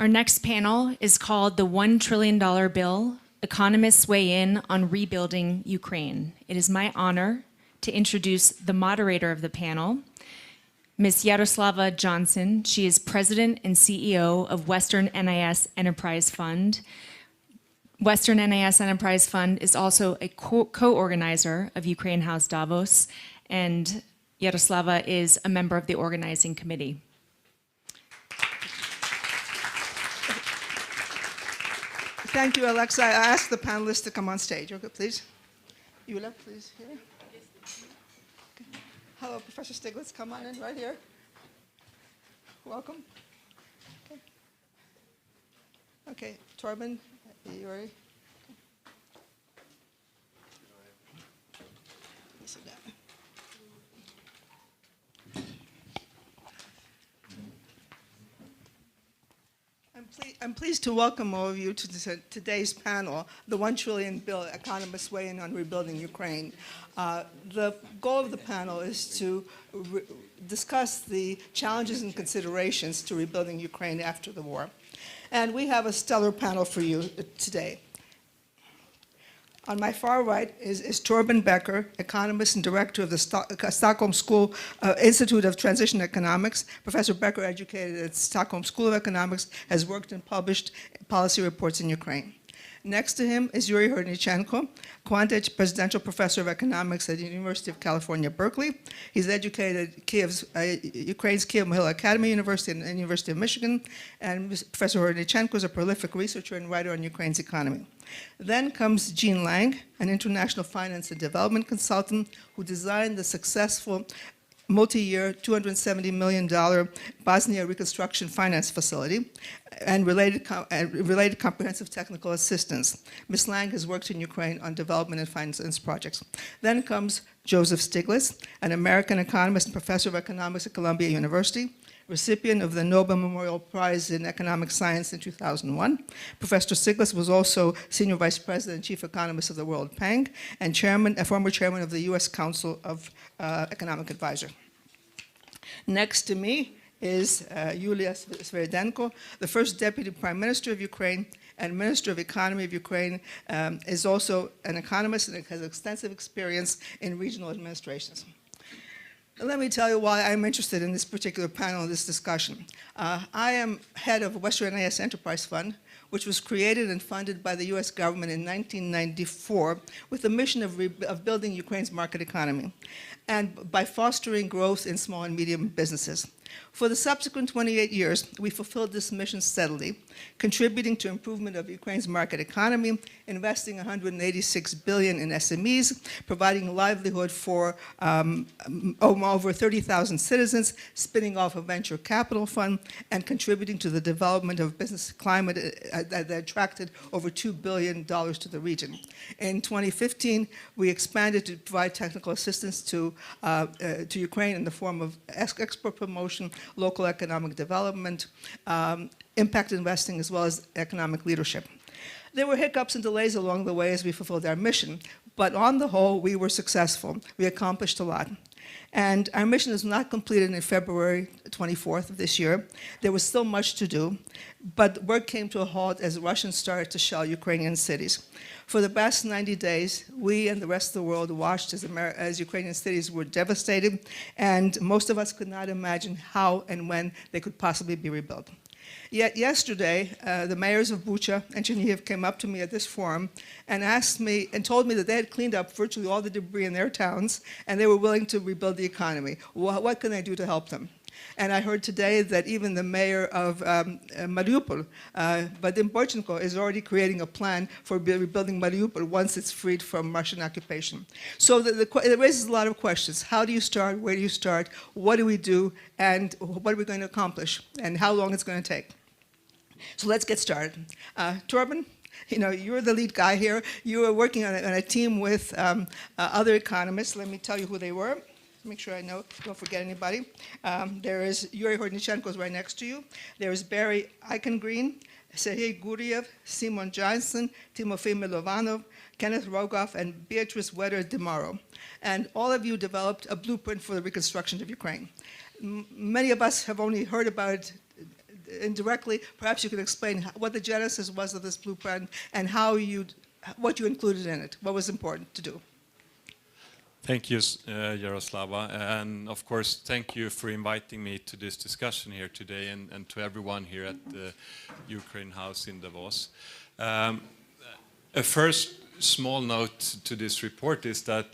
Our next panel is called The $1 Trillion Bill, Economists Weigh In on Rebuilding Ukraine. It is my honor to introduce the moderator of the panel, Ms. Yaroslava Johnson. She is President and CEO of Western NIS Enterprise Fund. Western NIS Enterprise Fund is also a co-organizer of Ukraine House Davos, and Yaroslava is a member of the organizing committee. Thank you, Alexa. I ask the panelists to come on stage. Okay, please. Yulia, please, here. Okay. Hello, Professor Stiglitz. Come on in right here. Welcome. Okay, okay. Torben, Yuri. Sit down. I'm pleased to welcome all of you to today's panel, the $1 trillion bill, Economists Weigh In on Rebuilding Ukraine. The goal of the panel is to discuss the challenges and considerations to rebuilding Ukraine after the war. And we have a stellar panel for you today. On my far right is Torben Becker, economist and director of the Stockholm School Institute of Transition Economics. Professor Becker, educated at Stockholm School of Economics, has worked and published policy reports in Ukraine. Next to him is Yuri Hordnichenko, Quantich Presidential Professor of Economics at the University of California, Berkeley. He's educated at Ukraine's Kyiv-Mohyla Academy University and the University of Michigan. And Professor Hordnichenko is a prolific researcher and writer on Ukraine's economy. Then comes Jean Lang, an international finance and development consultant who designed the successful multi-year $270 million Bosnia reconstruction finance facility and related comprehensive technical assistance. Ms. Lang has worked in Ukraine on development and finance projects. Then comes Joseph Stiglitz, an American economist and professor of economics at Columbia University, recipient of the Nobel Memorial Prize in Economic Science in 2001. Professor Stiglitz was also Senior Vice President and Chief Economist of the World Bank and former chairman of the U.S. Council of Economic Advisor. Next to me is Yulia Svyrydenko, the first Deputy Prime Minister of Ukraine and Minister of Economy of Ukraine, is also an economist and has extensive experience in regional administrations. Let me tell you why I'm interested in this particular panel, this discussion. I am head of Western NIS Enterprise Fund, which was created and funded by the US government in 1994 with the mission of building Ukraine's market economy and by fostering growth in small and medium businesses. For the subsequent 28 years, we fulfilled this mission steadily, contributing to improvement of Ukraine's market economy, investing $186 billion in SMEs, providing livelihood for over 30,000 citizens, spinning off a venture capital fund, and contributing to the development of business climate that attracted over $2 billion to the region. In 2015, we expanded to provide technical assistance to Ukraine in the form of export promotion, local economic development, impact investing, as well as economic leadership. There were hiccups and delays along the way as we fulfilled our mission, but on the whole, we were successful. We accomplished a lot. And our mission is not completed in February 24th of this year. There was still much to do, but work came to a halt as Russians started to shell Ukrainian cities. For the past 90 days, we and the rest of the world watched as Ukrainian cities were devastated, and most of us could not imagine how and when they could possibly be rebuilt. Yet yesterday, the mayors of Bucha and Chernihiv came up to me at this forum and asked me and told me that they had cleaned up virtually all the debris in their towns and they were willing to rebuild the economy. What can I do to help them? And I heard today that even the mayor of Mariupol, Vadim Boychenko, is already creating a plan for rebuilding Mariupol once it's freed from Russian occupation. So it raises a lot of questions. How do you start? Where do you start? What do we do? And what are we going to accomplish? And how long it's going to take? So let's get started. Torben, you're the lead guy here. You were working on a team with other economists. Let me tell you who they were. Make sure I know, don't forget anybody. There is Yuri Hordnichenko is right next to you. There is Barry Eichengreen, Sergei Guriev, Simon Johnson, Timofey Milovanov, Kenneth Rogoff, and Beatrice Wetter-Demaro. And all of you developed a blueprint for the reconstruction of Ukraine. Many of us have only heard about indirectly, perhaps you could explain what the genesis was of this blueprint and what you included in it, what was important to do. Thank you, Jaroslava, and of course, thank you for inviting me to this discussion here today, and to everyone here at the Ukraine House in Davos. A first small note to this report is that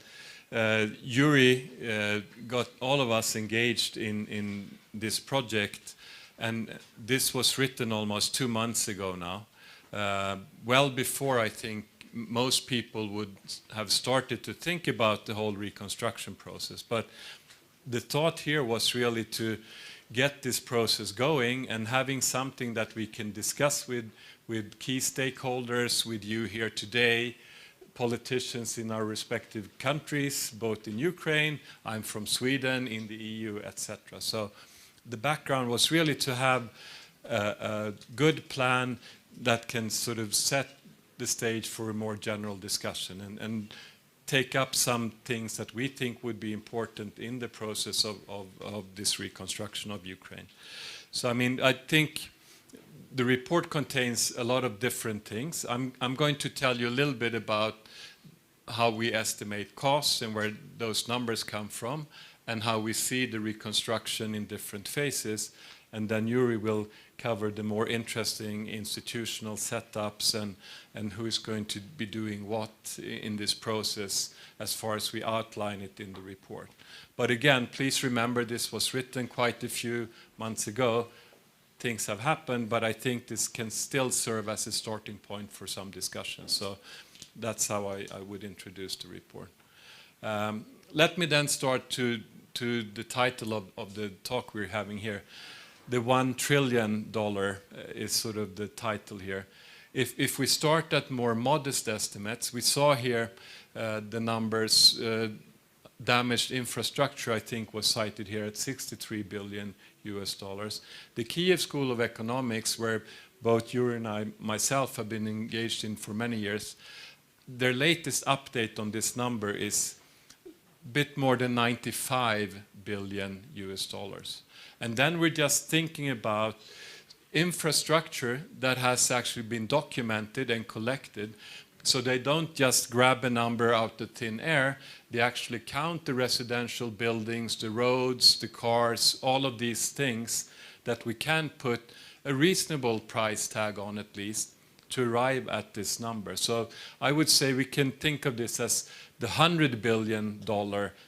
Yuri got all of us engaged in this project, and this was written almost 2 months ago now, well before I think most people would have started to think about the whole reconstruction process. But the thought here was really to get this process going and having something that we can discuss with key stakeholders, with you here today, politicians in our respective countries, both in Ukraine, I'm from Sweden, in the EU, etc. So the background was really to have a good plan that can sort of set the stage for a more general discussion and take up some things that we think would be important in the process of this reconstruction of Ukraine. So I mean, I think the report contains a lot of different things. I'm going to tell you a little bit about how we estimate costs and where those numbers come from, and how we see the reconstruction in different phases. And then Yuri will cover the more interesting institutional setups and who is going to be doing what in this process as far as we outline it in the report. But again, please remember this was written quite a few months ago. Things have happened, but I think this can still serve as a starting point for some discussion. So that's how I would introduce the report. Let me then start to the title of the talk we're having here. The $1 trillion is sort of the title here. If we start at more modest estimates, we saw here the numbers, damaged infrastructure, I think, was cited here at 63 billion US dollars. The Kiev School of Economics, where both Yuri and I myself have been engaged in for many years, their latest update on this number is a bit more than 95 billion US dollars. And then we're just thinking about infrastructure that has actually been documented and collected. So they don't just grab a number out of thin air, they actually count the residential buildings, the roads, the cars, all of these things that we can put a reasonable price tag on at least to arrive at this number. So I would say we can think of this as the $100 billion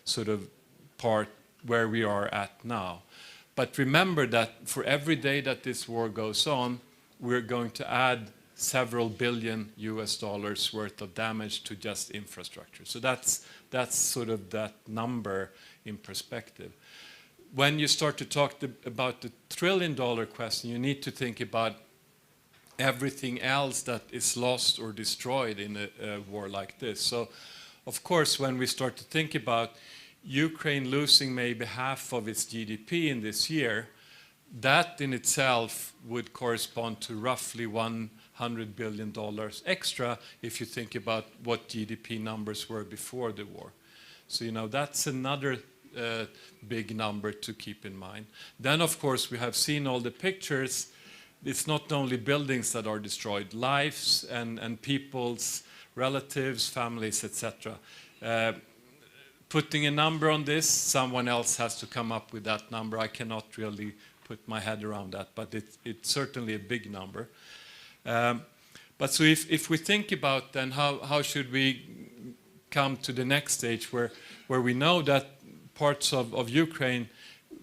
sort of part where we are at now. But remember that for every day that this war goes on, we're going to add several billion US dollars worth of damage to just infrastructure. So that's sort of that number in perspective. When you start to talk about the $1 trillion question, you need to think about everything else that is lost or destroyed in a war like this. So, of course, when we start to think about Ukraine losing maybe half of its GDP in this year, that in itself would correspond to roughly $100 billion extra if you think about what GDP numbers were before the war. So, you know, that's another big number to keep in mind. Then, of course, we have seen all the pictures. It's not only buildings that are destroyed, lives and people's relatives, families, etc. Putting a number on this, someone else has to come up with that number. I cannot really put my head around that, but it's certainly a big number. But so if we think about then how should we come to the next stage where we know that parts of Ukraine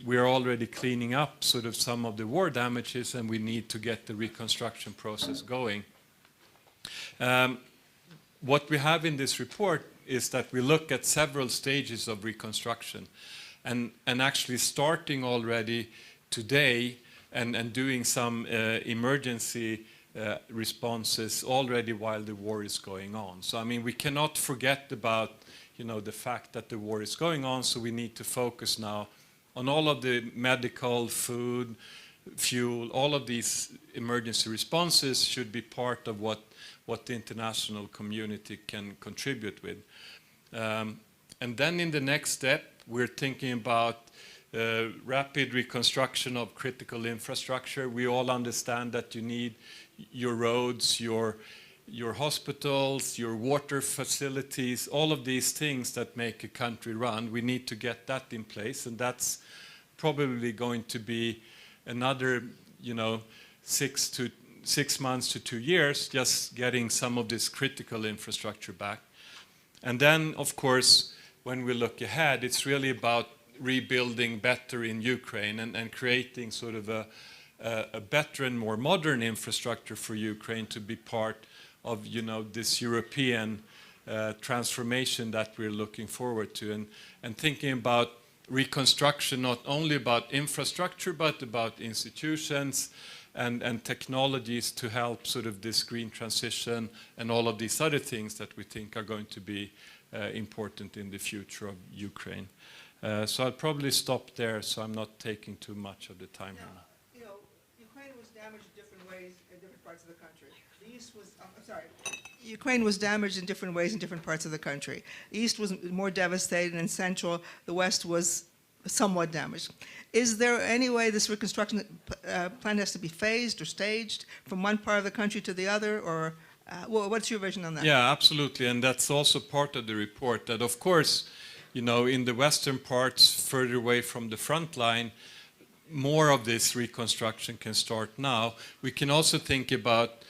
we are already cleaning up sort of some of the war damages and we need to get the reconstruction process going. What we have in this report is that we look at several stages of reconstruction and actually starting already today and doing some emergency responses already while the war is going on. So I mean, we cannot forget about, you know, the fact that the war is going on, so we need to focus now on all of the medical, food, fuel, all of these emergency responses should be part of what the international community can contribute with. And then in the next step, we're thinking about rapid reconstruction of critical infrastructure. We all understand that you need your roads, your hospitals, your water facilities, all of these things that make a country run. We need to get that in place, and that's probably going to be another, 6 months to 2 years, just getting some of this critical infrastructure back. And then, of course, when we look ahead, it's really about rebuilding better in Ukraine and creating sort of a better and more modern infrastructure for Ukraine to be part of, this European transformation that we're looking forward to. And thinking about reconstruction, not only about infrastructure, but about institutions and technologies to help sort of this green transition and all of these other things that we think are going to be important in the future of Ukraine. So I'll probably stop there, so I'm not taking too much of the time here. Ukraine was damaged in different ways in different parts of the country. The East was, Ukraine was damaged in different ways in different parts of the country. The East was more devastated, and Central, the West was somewhat damaged. Is there any way this reconstruction plan has to be phased or staged from one part of the country to the other, or what's your vision on that? Yeah, absolutely, and that's also part of the report, that of course, in the western parts, further away from the front line, more of this reconstruction can start now. We can also think about,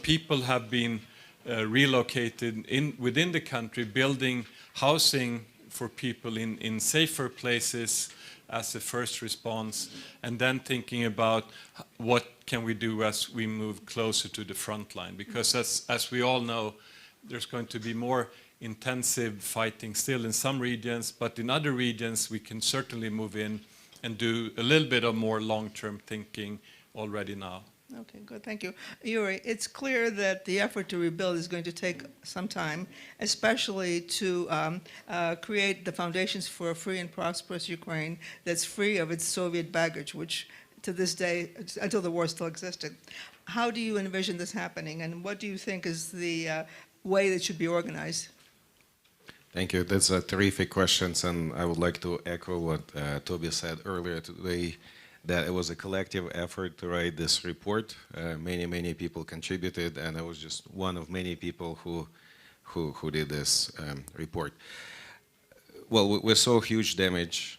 people have been relocated within the country, building housing for people in safer places as a first response, and then thinking about what can we do as we move closer to the front line. Because as we all know, there's going to be more intensive fighting still in some regions, but in other regions we can certainly move in and do a little bit of more long-term thinking already now. Okay, good, thank you. Yuri, it's clear that the effort to rebuild is going to take some time, especially to create the foundations for a free and prosperous Ukraine that's free of its Soviet baggage, which to this day, until the war still existed. How do you envision this happening, and what do you think is the way that should be organized? Thank you. That's a terrific question, and I would like to echo what Toby said earlier today, that it was a collective effort to write this report. Many people contributed, and I was just one of many people who did this report. Well, we saw huge damage.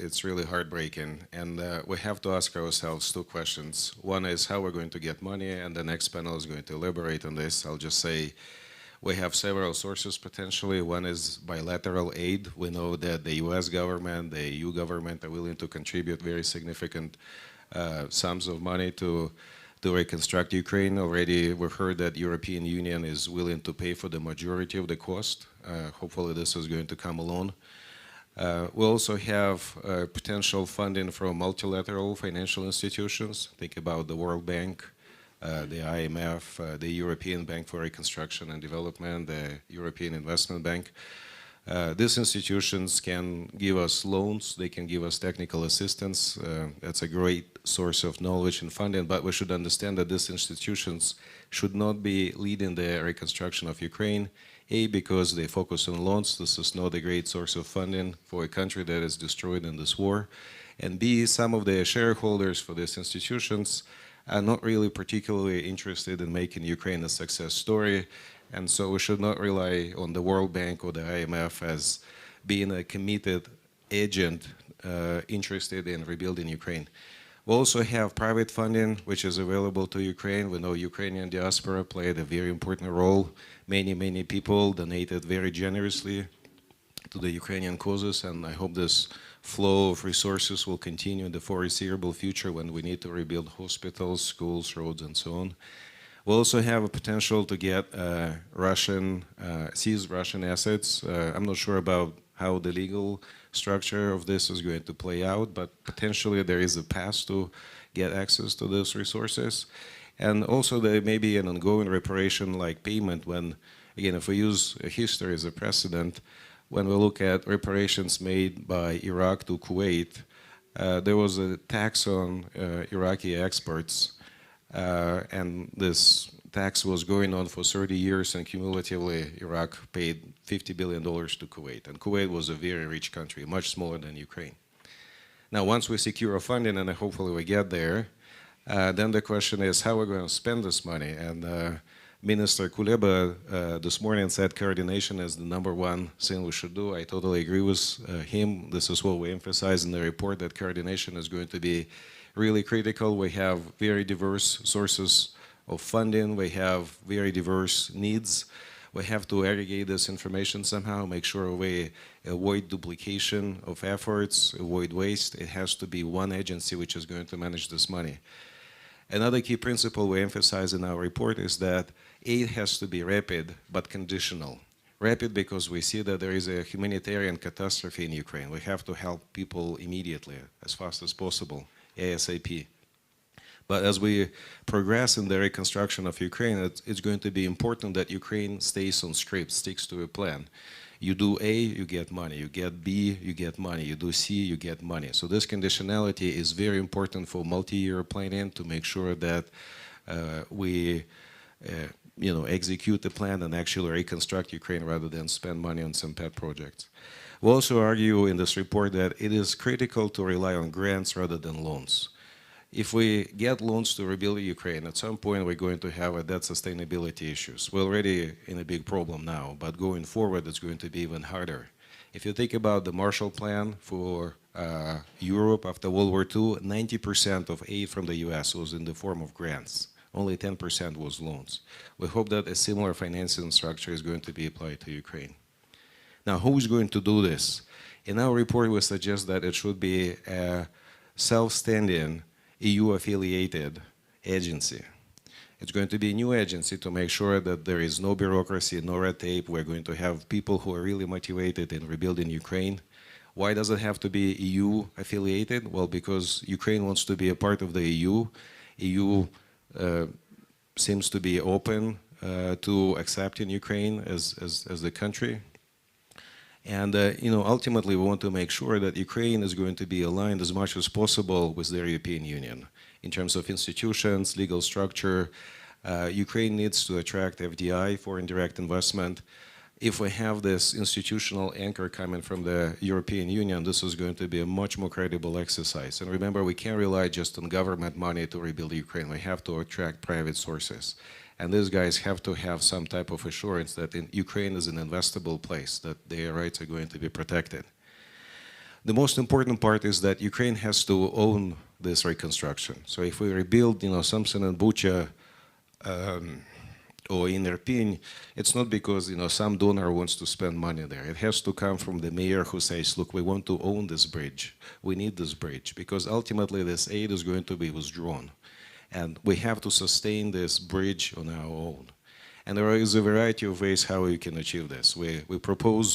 It's really heartbreaking, and we have to ask ourselves two questions. One is how we're going to get money, and the next panel is going to elaborate on this. I'll just say we have several sources potentially. One is bilateral aid. We know that the US government, the EU government are willing to contribute very significant sums of money to reconstruct Ukraine. Already we've heard that European Union is willing to pay for the majority of the cost. Hopefully this is going to come along. We also have potential funding from multilateral financial institutions. Think about the World Bank, the IMF, the European Bank for Reconstruction and Development, the European Investment Bank. These institutions can give us loans, they can give us technical assistance. That's a great source of knowledge and funding, but we should understand that these institutions should not be leading the reconstruction of Ukraine. A, because they focus on loans. This is not a great source of funding for a country that is destroyed in this war. And B, some of the shareholders for these institutions are not really particularly interested in making Ukraine a success story. And so we should not rely on the World Bank or the IMF as being a committed agent interested in rebuilding Ukraine. We also have private funding, which is available to Ukraine. We know Ukrainian diaspora played a very important role. Many people donated very generously to the Ukrainian causes, and I hope this flow of resources will continue in the foreseeable future when we need to rebuild hospitals, schools, roads, and so on. We also have a potential to get seize Russian assets. I'm not sure about how the legal structure of this is going to play out, but potentially there is a path to get access to those resources. And also there may be an ongoing reparation-like payment when, again, if we use history as a precedent, when we look at reparations made by Iraq to Kuwait, there was a tax on Iraqi exports, and this attacks was going on for 30 years, and cumulatively Iraq paid $50 billion to Kuwait. And Kuwait was a very rich country, much smaller than Ukraine. Now, once we secure funding, and hopefully we get there, then the question is how we're going to spend this money. And Minister Kuleba this morning said coordination is the #1 thing we should do. I totally agree with him. This is what we emphasize in the report, that coordination is going to be really critical. We have very diverse sources of funding. We have very diverse needs. We have to aggregate this information somehow, make sure we avoid duplication of efforts, avoid waste. It has to be one agency which is going to manage this money. Another key principle we emphasize in our report is that aid has to be rapid but conditional. Rapid because we see that there is a humanitarian catastrophe in Ukraine. We have to help people immediately, as fast as possible, ASAP. But as we progress in the reconstruction of Ukraine, it's going to be important that Ukraine stays on script, sticks to a plan. You do A, you get money. You get B, you get money. You do C, you get money. So this conditionality is very important for multi-year planning to make sure that we execute the plan and actually reconstruct Ukraine rather than spend money on some pet projects. We also argue in this report that it is critical to rely on grants rather than loans. If we get loans to rebuild Ukraine, at some point we're going to have debt sustainability issues. We're already in a big problem now, but going forward it's going to be even harder. If you think about the Marshall Plan for Europe after World War II, 90% of aid from the US was in the form of grants. Only 10% was loans. We hope that a similar financing structure is going to be applied to Ukraine. Now, who is going to do this? In our report, we suggest that it should be a self-standing EU-affiliated agency. It's going to be a new agency to make sure that there is no bureaucracy, no red tape. We're going to have people who are really motivated in rebuilding Ukraine. Why does it have to be EU-affiliated? Well, because Ukraine wants to be a part of the EU. EU seems to be open to accepting Ukraine as the country. And ultimately, we want to make sure that Ukraine is going to be aligned as much as possible with the European Union in terms of institutions, legal structure. Ukraine needs to attract FDI, foreign direct investment. If we have this institutional anchor coming from the European Union, this is going to be a much more credible exercise. And remember, we can't rely just on government money to rebuild Ukraine. We have to attract private sources. And these guys have to have some type of assurance that Ukraine is an investable place, that their rights are going to be protected. The most important part is that Ukraine has to own this reconstruction. So if we rebuild, something in Bucha or in Irpin, it's not because some donor wants to spend money there. It has to come from the mayor who says, look, we want to own this bridge. We need this bridge because ultimately this aid is going to be withdrawn. And we have to sustain this bridge on our own. And there is a variety of ways how we can achieve this. We propose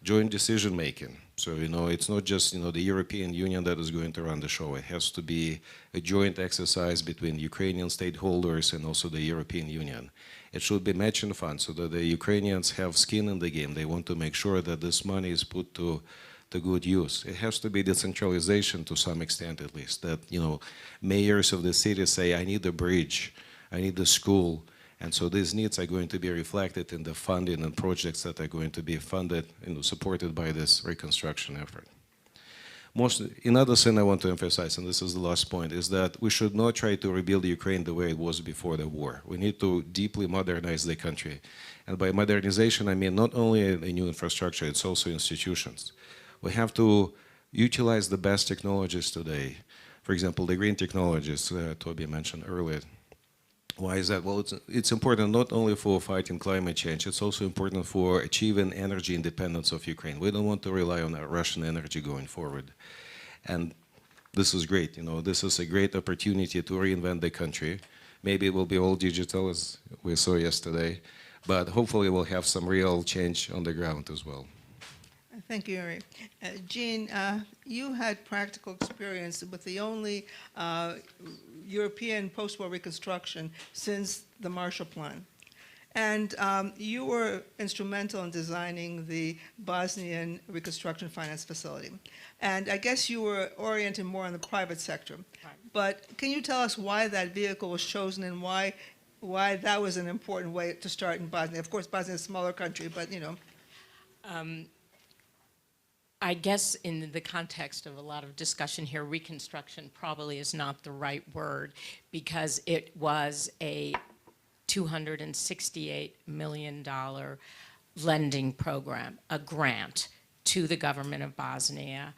joint decision making. So, it's not just, the European Union that is going to run the show. It has to be a joint exercise between Ukrainian stakeholders and also the European Union. It should be matching funds so that the Ukrainians have skin in the game. They want to make sure that this money is put to good use. It has to be decentralization to some extent at least, that mayors of the city say, I need a bridge, I need a school, and so these needs are going to be reflected in the funding and projects that are going to be funded and supported by this reconstruction effort. Another thing I want to emphasize, and this is the last point, is that we should not try to rebuild Ukraine the way it was before the war. We need to deeply modernize the country. And by modernization, I mean not only a new infrastructure, it's also institutions. We have to utilize the best technologies today. For example, the green technologies Toby mentioned earlier. Why is that? Well, it's important not only for fighting climate change, it's also important for achieving energy independence of Ukraine. We don't want to rely on Russian energy going forward. And this is great, this is a great opportunity to reinvent the country. Maybe it will be all digital, as we saw yesterday, but hopefully we'll have some real change on the ground as well. Thank you, Yuri. Jean, you had practical experience with the only European post-war reconstruction since the Marshall Plan. And you were instrumental in designing the Bosnian Reconstruction Finance Facility. And I guess you were oriented more on the private sector. But can you tell us why that vehicle was chosen and why why that was an important way to start in Bosnia. Of course, Bosnia is a smaller country, but, you know. I guess in the context of a lot of discussion here, reconstruction probably is not the right word, because it was a $268 million lending program, a grant to the government of Bosnia,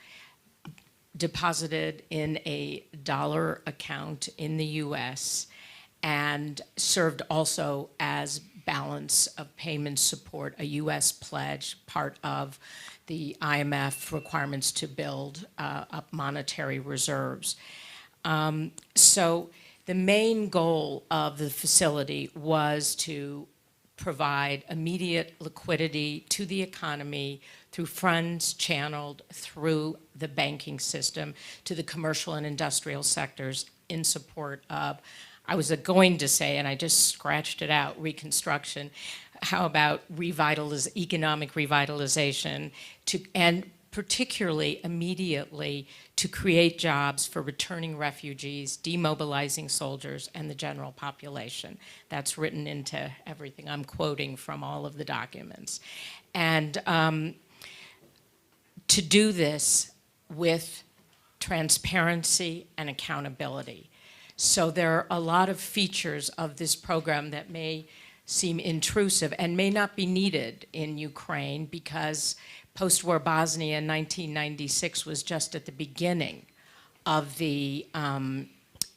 deposited in a dollar account in the US, and served also as balance of payment support, a US pledge, part of the IMF requirements to build up monetary reserves. So the main goal of the facility was to provide immediate liquidity to the economy through funds channeled through the banking system to the commercial and industrial sectors in support of, I was going to say, and I just scratched it out, reconstruction. How about economic revitalization, and particularly immediately to create jobs for returning refugees, demobilizing soldiers, and the general population. That's written into everything. I'm quoting from all of the documents. And to do this with transparency and accountability. So there are a lot of features of this program that may seem intrusive and may not be needed in Ukraine, because post-war Bosnia in 1996 was just at the beginning of the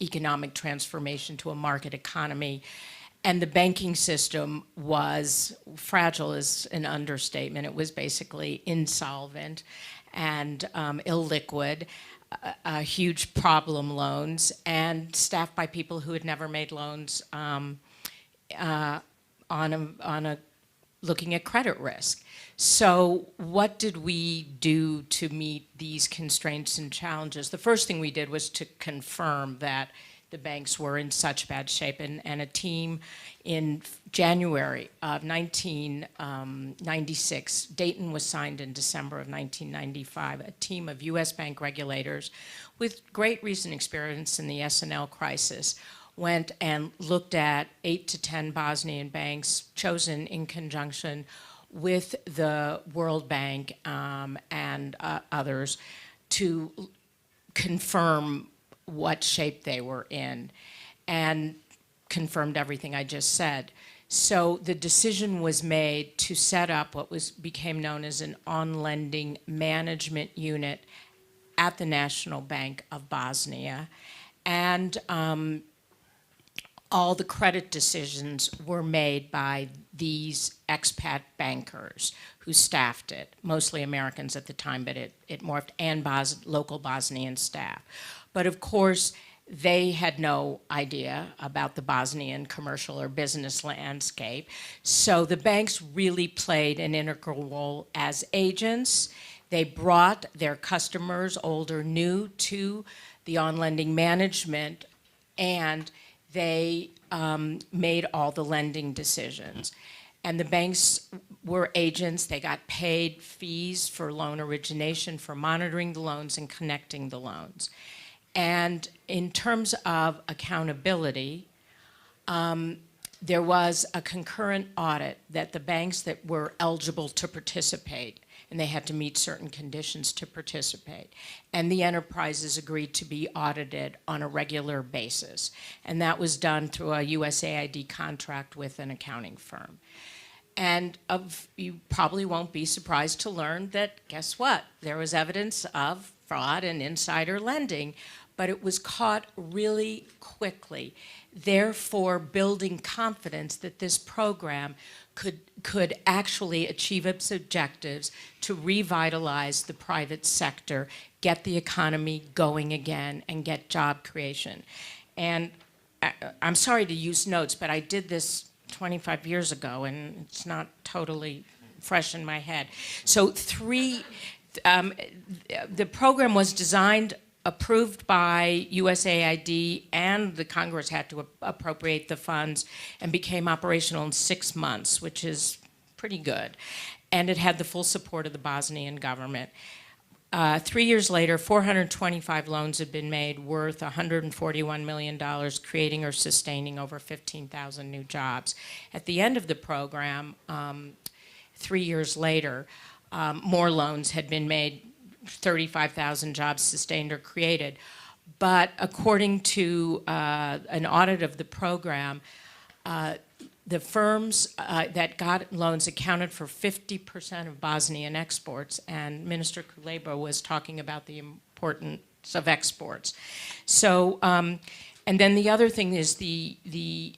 economic transformation to a market economy. And the banking system was fragile, is an understatement. It was basically insolvent and illiquid, huge problem loans, and staffed by people who had never made loans looking at credit risk. So what did we do to meet these constraints and challenges? The first thing we did was to confirm that the banks were in such bad shape, and a team in January of 1996, Dayton was signed in December of 1995, a team of US bank regulators with great recent experience in the S&L crisis went and looked at 8 to 10 Bosnian banks chosen in conjunction with the World Bank and others to confirm what shape they were in, and confirmed everything I just said. So the decision was made to set up what became known as an on-lending management unit at the National Bank of Bosnia, and all the credit decisions were made by these expat bankers who staffed it, mostly Americans at the time, but it morphed, and local Bosnian staff. But of course, they had no idea about the Bosnian commercial or business landscape. So the banks really played an integral role as agents. They brought their customers, old or new, to the on-lending management, and they made all the lending decisions. And the banks were agents. They got paid fees for loan origination, for monitoring the loans and connecting the loans. And in terms of accountability, there was a concurrent audit that the banks that were eligible to participate, and they had to meet certain conditions to participate, and the enterprises agreed to be audited on a regular basis. And that was done through a USAID contract with an accounting firm. And you probably won't be surprised to learn that, guess what? There was evidence of fraud and insider lending, but it was caught really quickly, therefore building confidence that this program could actually achieve its objectives to revitalize the private sector, get the economy going again, and get job creation. And I'm sorry to use notes, but I did this 25 years ago, and it's not totally fresh in my head. So the program was designed, approved by USAID, and the Congress had to appropriate the funds, and became operational in 6 months, which is pretty good. And it had the full support of the Bosnian government. 3 years later, 425 loans had been made worth $141 million, creating or sustaining over 15,000 new jobs. At the end of the program, 3 years later, more loans had been made, 35,000 jobs sustained or created. But according to an audit of the program, the firms that got loans accounted for 50% of Bosnian exports, and Minister Kuleba was talking about the importance of exports. So, and then the other thing is the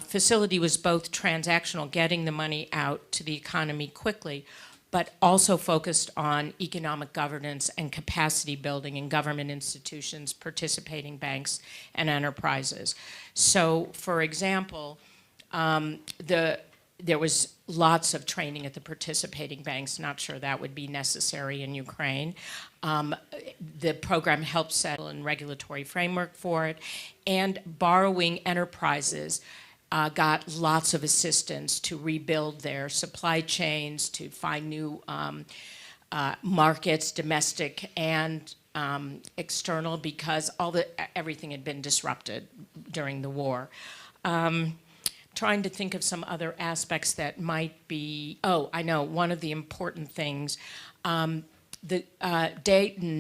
facility was both transactional, getting the money out to the economy quickly, but also focused on economic governance and capacity building in government institutions, participating banks, and enterprises. So, for example, there was lots of training at the participating banks. Not sure that would be necessary in Ukraine. The program helped settle a regulatory framework for it, and borrowing enterprises got lots of assistance to rebuild their supply chains, to find new markets, domestic and external, because everything had been disrupted during the war. Trying to think of some other aspects that might be, I know, one of the important things, Dayton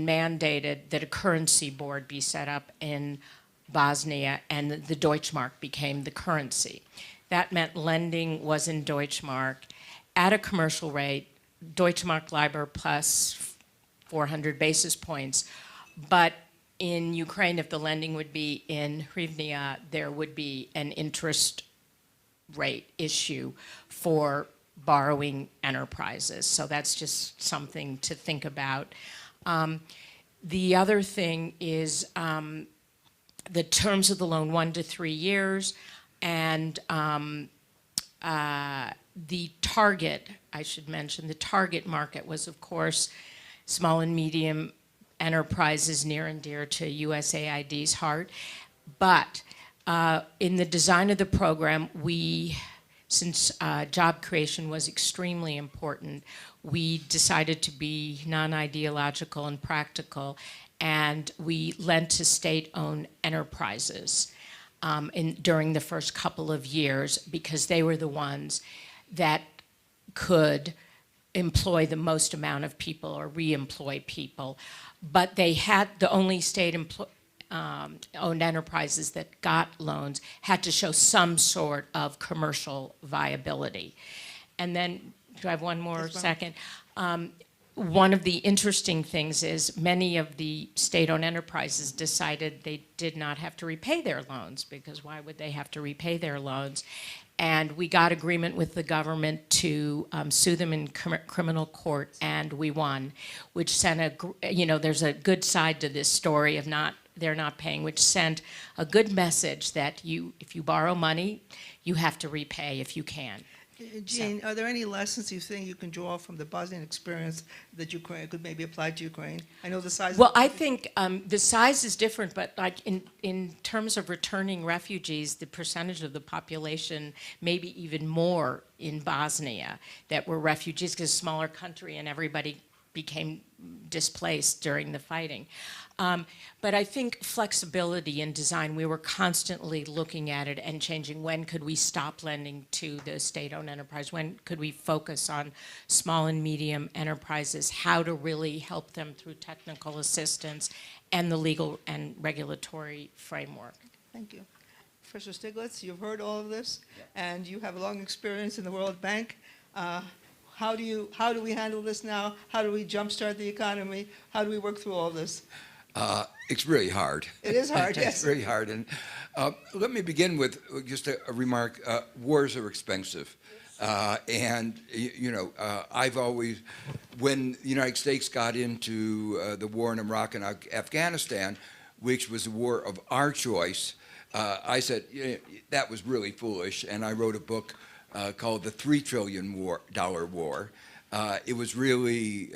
mandated that a currency board be set up in Bosnia, and the Deutschmark became the currency. That meant lending was in Deutschmark at a commercial rate, Deutschmark LIBOR plus 400 basis points. But in Ukraine, if the lending would be in hryvnia, there would be an interest rate issue for borrowing enterprises. So that's just something to think about. The other thing is the terms of the loan, 1 to 3 years, and the target, I should mention, the target market was, of course, small and medium enterprises, near and dear to USAID's heart. But in the design of the program, since job creation was extremely important, we decided to be non-ideological and practical, and we lent to state-owned enterprises during the first couple of years, because they were the ones that could employ the most amount of people or re-employ people. But they had the only state-owned enterprises that got loans had to show some sort of commercial viability. And then, do I have one more second? One of the interesting things is many of the state-owned enterprises decided they did not have to repay their loans, because why would they have to repay their loans? And we got agreement with the government to sue them in criminal court, and we won, which sent there's a good side to this story of they're not paying, which sent a good message that if you borrow money, you have to repay if you can. Jean, are there any lessons you think you can draw from the Bosnian experience that Ukraine could maybe apply to Ukraine? I know the size. Well, I think the size is different, but like in terms of returning refugees, the percentage of the population, maybe even more in Bosnia, that were refugees, because it's a smaller country and everybody became displaced during the fighting. But I think flexibility in design, we were constantly looking at it and changing. When could we stop lending to the state-owned enterprise? When could we focus on small and medium enterprises? How to really help them through technical assistance and the legal and regulatory framework. Thank you. Professor Stiglitz, you've heard all of this, and you have a long experience in the World Bank. How do we handle this now? How do we jumpstart the economy? How do we work through all this? It's really hard. It is hard, yes. It's very hard. And let me begin with just a remark. Wars are expensive. I've always, when the United States got into the war in Iraq and Afghanistan, which was a war of our choice, I said, that was really foolish. And I wrote a book called The $3 Trillion War. It was really,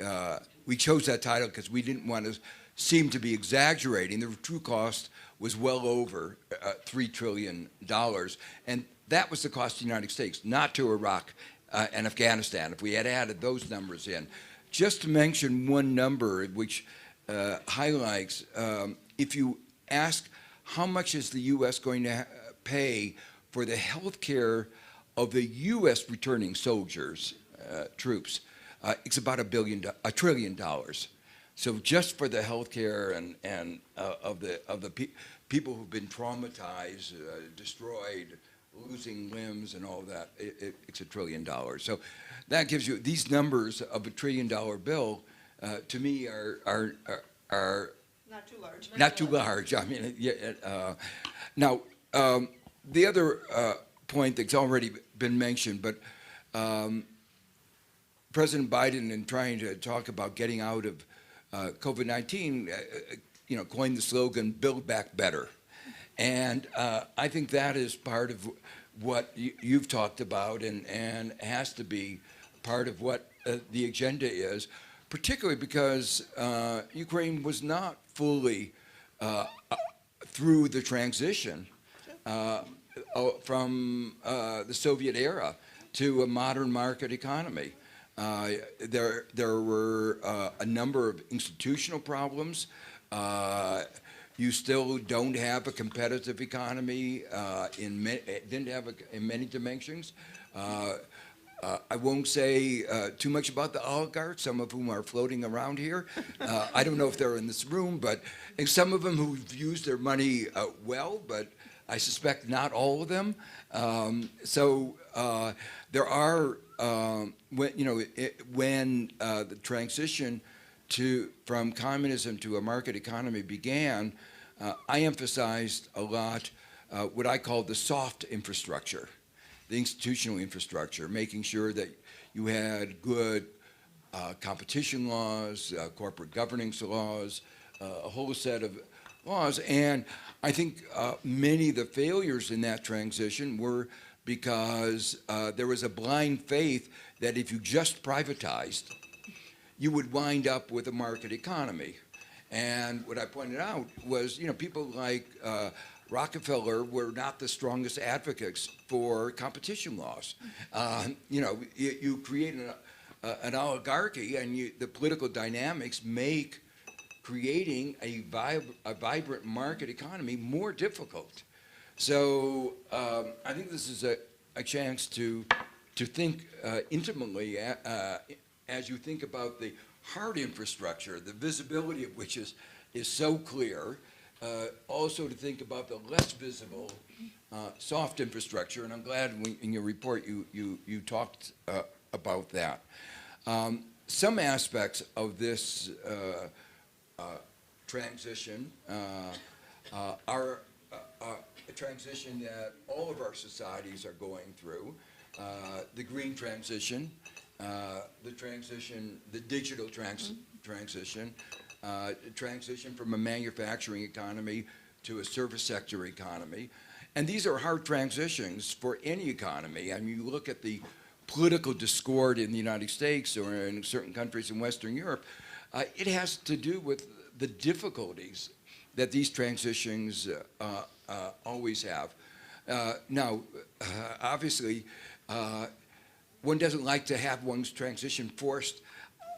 we chose that title because we didn't want to seem to be exaggerating. The true cost was well over $3 trillion. And that was the cost of the United States, not to Iraq and Afghanistan. If we had added those numbers in, just to mention one number which highlights, if you ask how much is the U.S. going to pay for the health care of the U.S. returning soldiers, troops, it's about $1 trillion. So just for the health care and of the people who've been traumatized, destroyed, losing limbs and all that, it's $1 trillion. So that gives you these numbers of $1 trillion bill. To me, are Not too large. not too large. I mean, now the other point that's already been mentioned, but President Biden, in trying to talk about getting out of COVID-19, coined the slogan "Build Back Better," and I think that is part of what you've talked about, and has to be part of what the agenda is, particularly because Ukraine was not fully through the transition from the Soviet era to a modern market economy. There were a number of institutional problems. You still don't have a competitive economy didn't have in many dimensions. I won't say too much about the oligarchs, some of whom are floating around here. I don't know if they're in this room, but some of them who've used their money well, but I suspect not all of them. There are, when the transition from communism to a market economy began, I emphasized a lot what I call the soft infrastructure, the institutional infrastructure, making sure that you had good competition laws, corporate governance laws, a whole set of laws. And I think many of the failures in that transition were because there was a blind faith that if you just privatized, you would wind up with a market economy. And what I pointed out was, people like Rockefeller were not the strongest advocates for competition laws. You create an oligarchy, and the political dynamics make creating a vibrant market economy more difficult. So I think this is a chance to think intimately as you think about the hard infrastructure, the visibility of which is so clear. Also to think about the less visible soft infrastructure, and I'm glad in your report you talked about that. Some aspects of this transition are a transition that all of our societies are going through. The green transition, the digital transition, transition from a manufacturing economy to a service sector economy. And these are hard transitions for any economy. I mean, you look at the political discord in the United States or in certain countries in Western Europe, it has to do with the difficulties that these transitions always have. Now, obviously, one doesn't like to have one's transition forced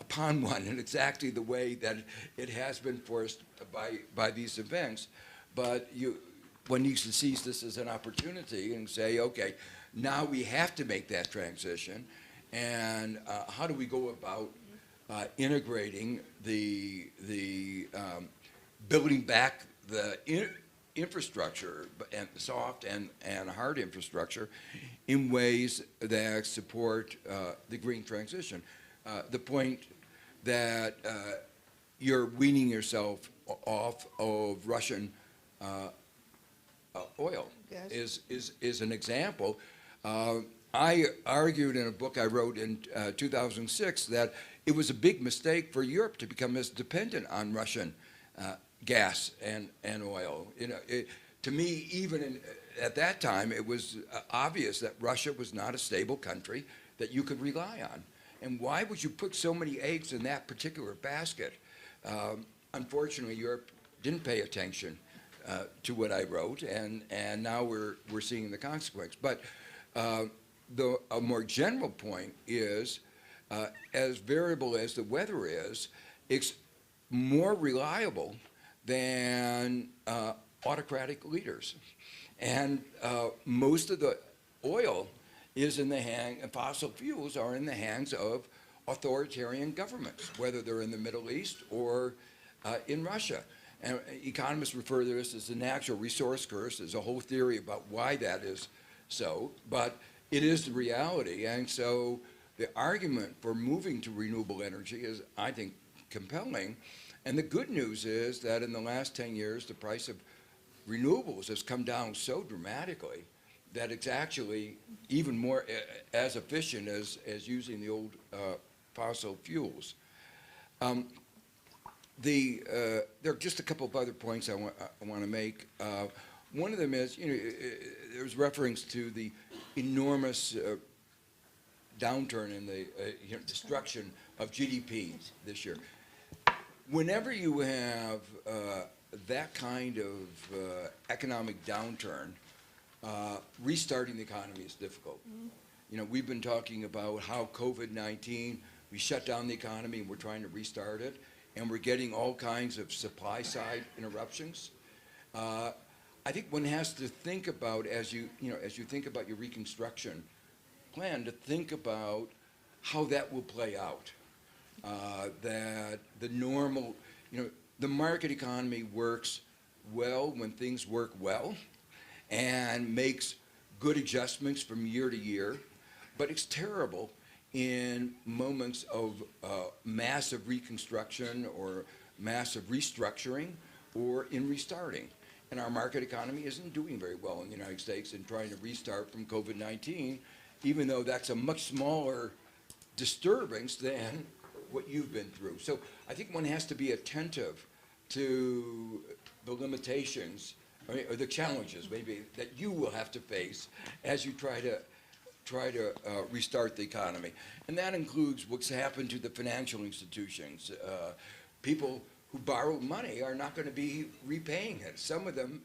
upon one in exactly the way that it has been forced by these events. But one needs to seize this as an opportunity and say, okay, now we have to make that transition, and how do we go about integrating the building back the infrastructure, and soft and hard infrastructure, in ways that support the green transition. The point that you're weaning yourself off of Russian oil is an example. I argued in a book I wrote in 2006 that it was a big mistake for Europe to become as dependent on Russian gas and oil. To me, even at that time, it was obvious that Russia was not a stable country that you could rely on. And why would you put so many eggs in that particular basket? Unfortunately, Europe didn't pay attention to what I wrote, and now we're seeing the consequence. But a more general point is as variable as the weather is, it's more reliable than autocratic leaders. And most of the oil is in the hand, and fossil fuels are in the hands of authoritarian governments, whether they're in the Middle East or in Russia. And economists refer to this as the natural resource curse. There's a whole theory about why that is so, but it is the reality. And so the argument for moving to renewable energy is, I think, compelling. And the good news is that in the last 10 years, the price of renewables has come down so dramatically that it's actually even more as efficient as using the old fossil fuels. There are just a couple of other points I want to make. One of them is, there's reference to the enormous downturn in the destruction of GDP this year. Whenever you have that kind of economic downturn, restarting the economy is difficult. We've been talking about how COVID-19, we shut down the economy and we're trying to restart it, and we're getting all kinds of supply side interruptions. I think one has to think about, as you think about your reconstruction plan, to think about how that will play out. That the normal, the market economy works well when things work well and makes good adjustments from year to year, but it's terrible in moments of massive reconstruction or massive restructuring or in restarting. And our market economy isn't doing very well in the United States in trying to restart from COVID-19, even though that's a much smaller disturbance than what you've been through. So I think one has to be attentive to the limitations or the challenges maybe that you will have to face as you try to restart the economy. And that includes what's happened to the financial institutions. People who borrow money are not going to be repaying it. Some of them,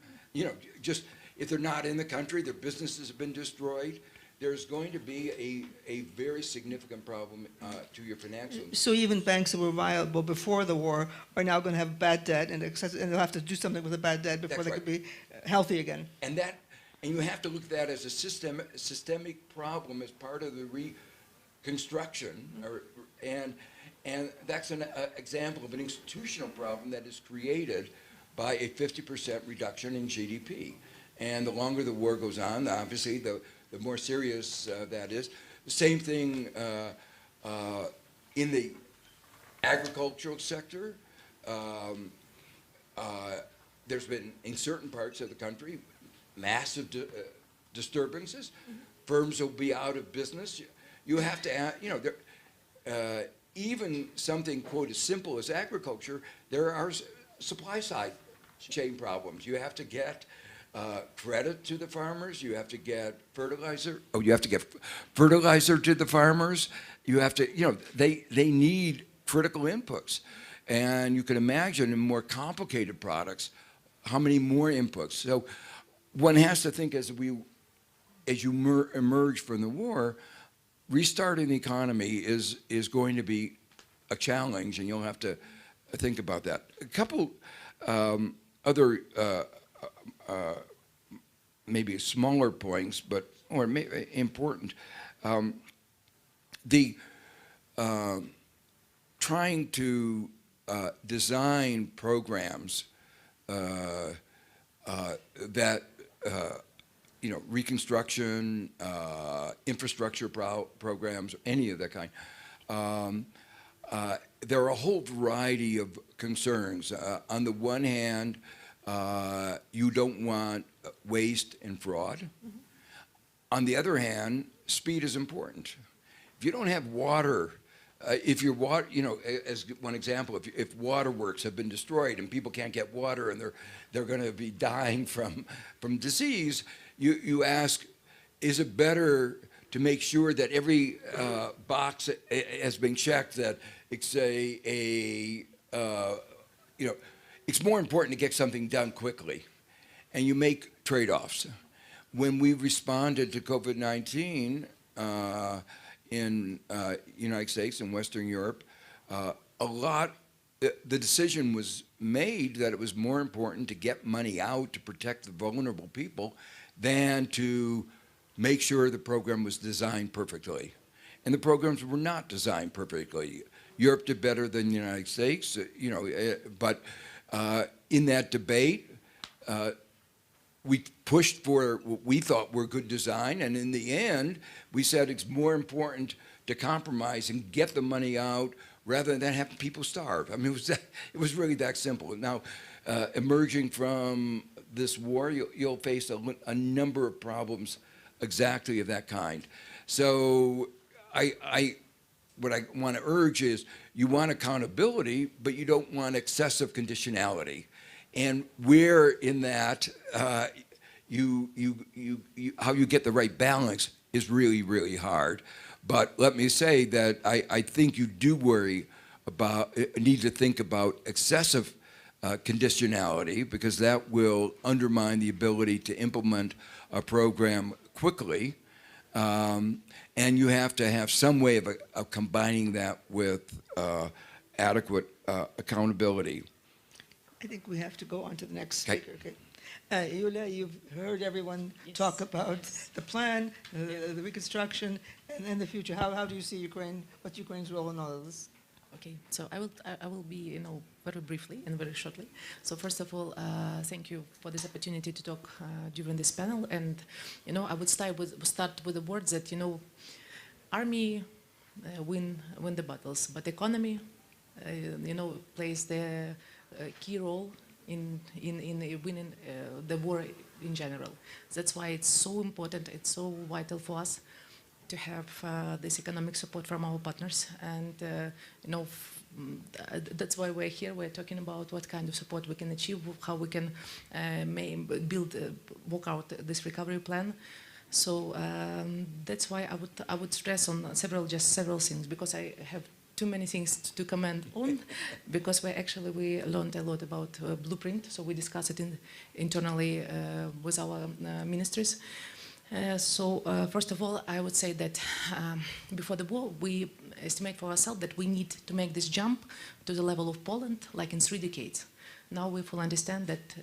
just if they're not in the country, their businesses have been destroyed. There's going to be a very significant problem to your financial. So even banks that were viable before the war are now going to have bad debt, and they'll have to do something with the bad debt before That's they right. could be healthy again. And you have to look at that as a systemic problem as part of the reconstruction, and that's an example of an institutional problem that is created by a 50% reduction in GDP. And the longer the war goes on, obviously, the more serious that is. The same thing in the agricultural sector. There's been, in certain parts of the country, massive disturbances. Firms will be out of business. You have to add, even something, quote, as simple as agriculture, there are supply side chain problems. You have to get credit to the farmers. You have to get fertilizer. Oh, you have to get fertilizer to the farmers. You have to, they need critical inputs. And you can imagine in more complicated products, how many more inputs. So one has to think as you emerge from the war, restarting the economy is going to be a challenge, and you'll have to think about that. A couple other maybe smaller points, or maybe important. Trying to design programs that reconstruction, infrastructure programs, any of that kind. There are a whole variety of concerns. On the one hand, you don't want waste and fraud. Mm-hmm. On the other hand, speed is important. If you don't have water, if your water, as one example, if waterworks have been destroyed and people can't get water and they're going to be dying from disease, you ask, is it better to make sure that every box has been checked, that it's it's more important to get something done quickly, and you make trade-offs. When we responded to COVID-19, in United States and Western Europe, the decision was made that it was more important to get money out to protect the vulnerable people than to make sure the program was designed perfectly. And the programs were not designed perfectly. Europe did better than the United States, but in that debate, we pushed for what we thought were good design, and in the end, we said it's more important to compromise and get the money out rather than have people starve. I mean, it was really that simple. Now, emerging from this war, you'll face a number of problems exactly of that kind. So what I want to urge is you want accountability, but you don't want excessive conditionality. And where in that how you get the right balance is really, really hard. But let me say that I think you do need to think about excessive conditionality, because that will undermine the ability to implement a program quickly. And you have to have some way of combining that with adequate accountability. I think we have to go on to the next speaker. Okay. Yulia, you've heard everyone talk about the plan, the reconstruction, and the future. How do you see Ukraine? What's Ukraine's role in all of this? Okay, so I will be, very briefly and very shortly. So first of all, thank you for this opportunity to talk during this panel. And I would start with the words that army win the battles, but economy, plays the key role in winning the war in general. That's why it's so important. It's so vital for us to have this economic support from our partners, and that's why we're here. We're talking about what kind of support we can achieve, how we can work out this recovery plan. So that's why I would stress on several things, because I have too many things to comment on, because we learned a lot about blueprint. So we discussed it internally with our ministries. First of all, I would say that before the war, we estimate for ourselves that we need to make this jump to the level of Poland, like in 3 decades. Now we fully understand that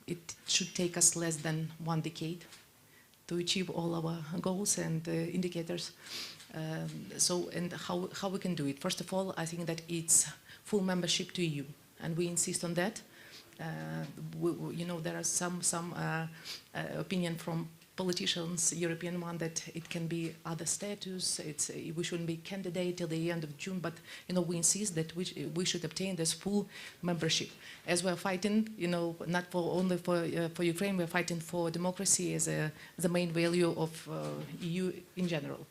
it should take us less than 1 decade to achieve all our goals and indicators. And how we can do it? First of all, I think that it's full membership to EU, and we insist on that. There are some opinion from politicians, European one, that it can be other status. We shouldn't be candidate till the end of June, but we insist that we should obtain this full membership. As we're fighting, not only for Ukraine, we're fighting for democracy as the main value of EU in general.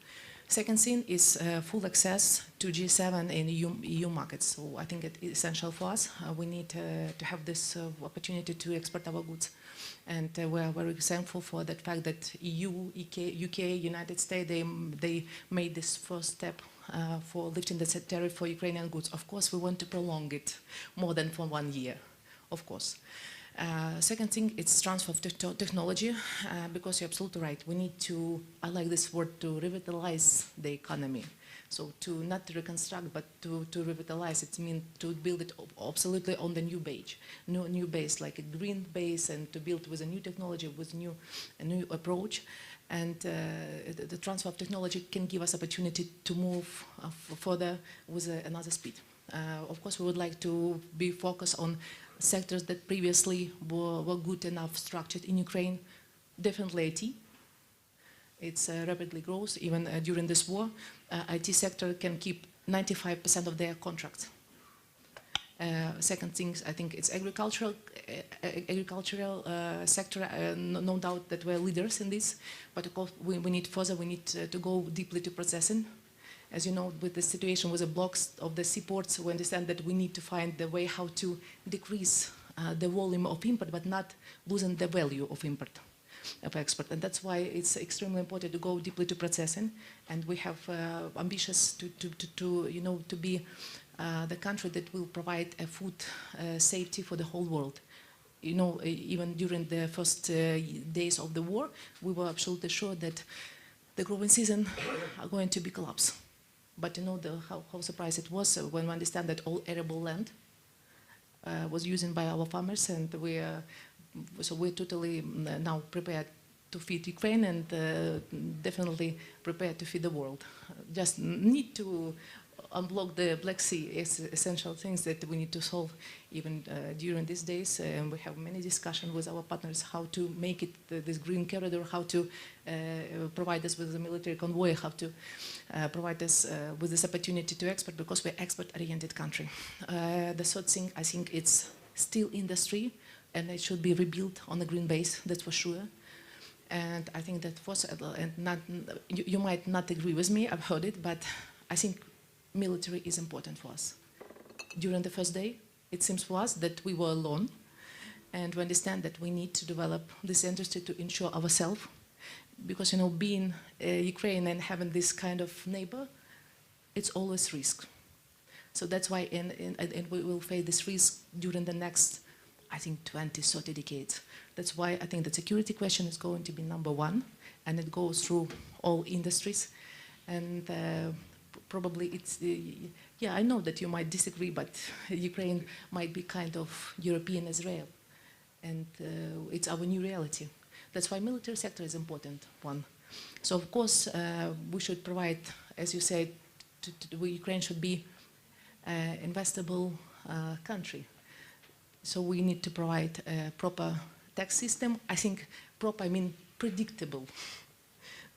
Second thing is full access to G7 and EU markets. So I think it's essential for us. We need to have this opportunity to export our goods. And we're very thankful for that fact that EU, UK, United States, they made this first step for lifting the tariff for Ukrainian goods. Of course, we want to prolong it more than for 1 year, of course. Second thing, it's transfer of technology, because you're absolutely right. We need to, I like this word, to revitalize the economy. So to not reconstruct, but to revitalize, it means to build it absolutely on the new base, like a green base, and to build with a new technology, with a new approach. And the transfer of technology can give us opportunity to move further with another speed. Of course, we would like to be focused on sectors that previously were good enough structured in Ukraine. Definitely IT. It's rapidly grows. Even during this war, IT sector can keep 95% of their contracts. Second thing, I think it's agricultural sector. No doubt that we're leaders in this, but of course we need to go deeply to processing. As you know, with the situation with the blocks of the seaports, we understand that we need to find the way how to decrease the volume of import, but not losing the value of export. And that's why it's extremely important to go deeply to processing. And we have ambitions to be the country that will provide a food safety for the whole world. Even during the first days of the war, we were absolutely sure that the growing season are going to be collapsed. But you know how surprised it was when we understand that all arable land was used by our farmers, and we're totally now prepared to feed Ukraine and definitely prepared to feed the world. Just need to unblock the Black Sea is essential things that we need to solve even during these days. And we have many discussions with our partners how to make it this green corridor, how to provide us with a military convoy, how to provide us with this opportunity to export, because we're export-oriented country. The third thing, I think it's steel industry, and it should be rebuilt on a green base, that's for sure. And I think that you might not agree with me, I've heard it, but I think military is important for us. During the first day, it seems for us that we were alone, and we understand that we need to develop this industry to ensure ourselves, because you know, being Ukraine and having this kind of neighbor, it's always risk. So that's why, and we will face this risk during the next, I think, 20, 30 decades. That's why I think the security question is going to be number one, and it goes through all industries. And probably it's, yeah, I know that you might disagree, but Ukraine might be kind of European Israel, and it's our new reality. That's why military sector is important one. So of course we should provide, as you said, Ukraine should be an investable country. So we need to provide a proper tax system. I think proper, I mean predictable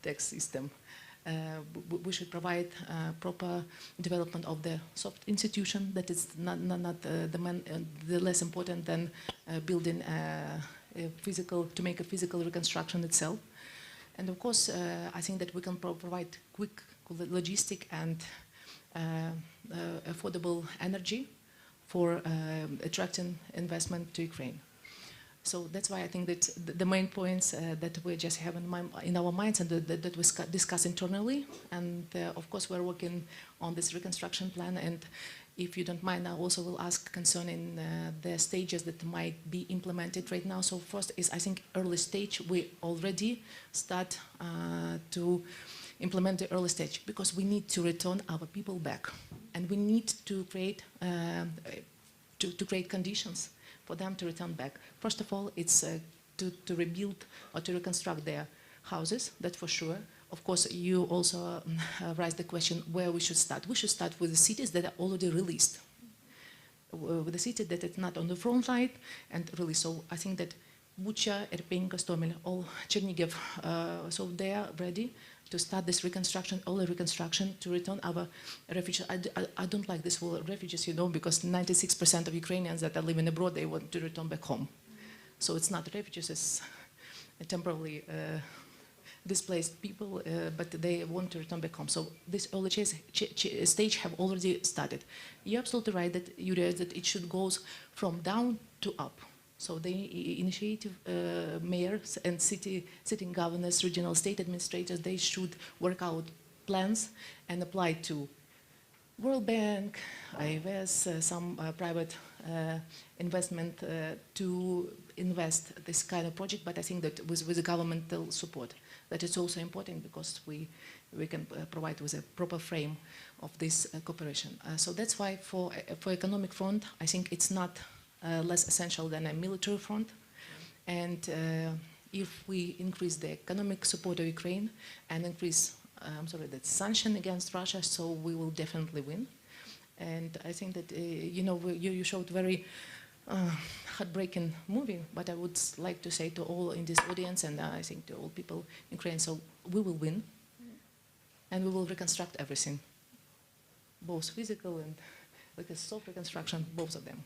tax system. We should provide proper development of the soft institution that is not the less important than building a physical, to make a physical reconstruction itself. And of course, I think that we can provide quick logistic and affordable energy for attracting investment to Ukraine. So that's why I think that the main points that we just have in our minds and that we discuss internally. And of course, we're working on this reconstruction plan. And if you don't mind, I also will ask concerning the stages that might be implemented right now. So first is, I think, early stage. We already start to implement the early stage because we need to return our people back. And we need to create, create conditions for them to return back. First of all, it's to rebuild or to reconstruct their houses, that's for sure. Of course, you also raised the question where we should start. We should start with the cities that are already released, with the city that is not on the front line and released. So I think that Bucha, Irpin, Kostomel, all Chernigiv, so they are ready to start this reconstruction, all the reconstruction, to return our refugees. I don't like this word refugees, you know, because 96% of Ukrainians that are living abroad, they want to return back home. So it's not refugees, it's temporarily displaced people, but they want to return back home. So this early stage have already started. You're absolutely right that Yulia, that it should go from down to up. So the initiative mayors and sitting governors, regional state administrators, they should work out plans and apply to World Bank, IFS, some private investment to invest this kind of project. But I think that with the governmental support, that is also important because we can provide with a proper frame of this cooperation. So that's why for economic front, I think it's not less essential than a military front. And if we increase the economic support of Ukraine and increase, the sanction against Russia, so we will definitely win. And I think that, you know, you showed very heartbreaking movie, but I would like to say to all in this audience, and I think to all people in Ukraine, so we will win, and we will reconstruct everything, both physical and like a soft reconstruction, both of them.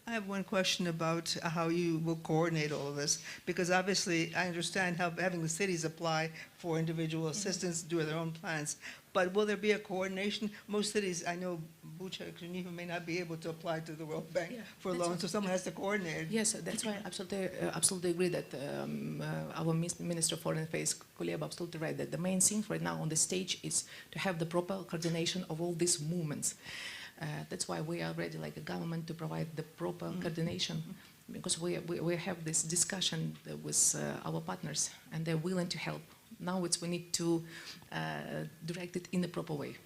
I have one question about how you will coordinate all of this, because obviously I understand how having the cities apply for individual assistance, do their own plans, but will there be a coordination? Most cities, I know Bucha and Chernihiv may not be able to apply to the World Bank for loans, so someone has to coordinate. Yes, that's why I absolutely agree that our Minister of Foreign Affairs, Kuleba, absolutely right, that the main thing right now on the stage is to have the proper coordination of all these movements. That's why we are ready, like a government, to provide the proper coordination, because we have this discussion with our partners, and they're willing to help. Now we need to direct it in the proper way.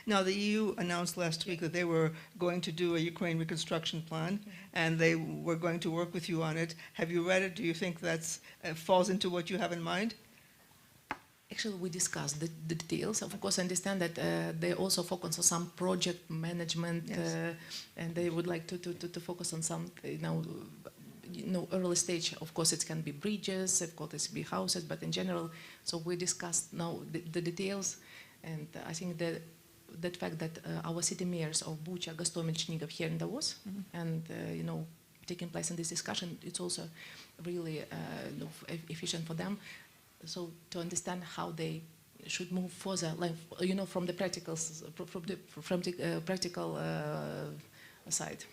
Now, the EU announced last week that they were going to do a Ukraine reconstruction plan, and they were going to work with you on it. Have you read it? Do you think that falls into what you have in mind? Actually, we discussed the details. Of course, I understand that they also focus on some project management, Yes. and they would like to focus on some, early stage. Of course, it can be bridges, of course, it can be houses, but in general, so we discussed now the details, and I think that fact that our city mayors of Bucha, Gostomel, Chernihiv here in Davos, and taking place in this discussion, it's also really efficient for them. So to understand how they should move further, like from the practical side.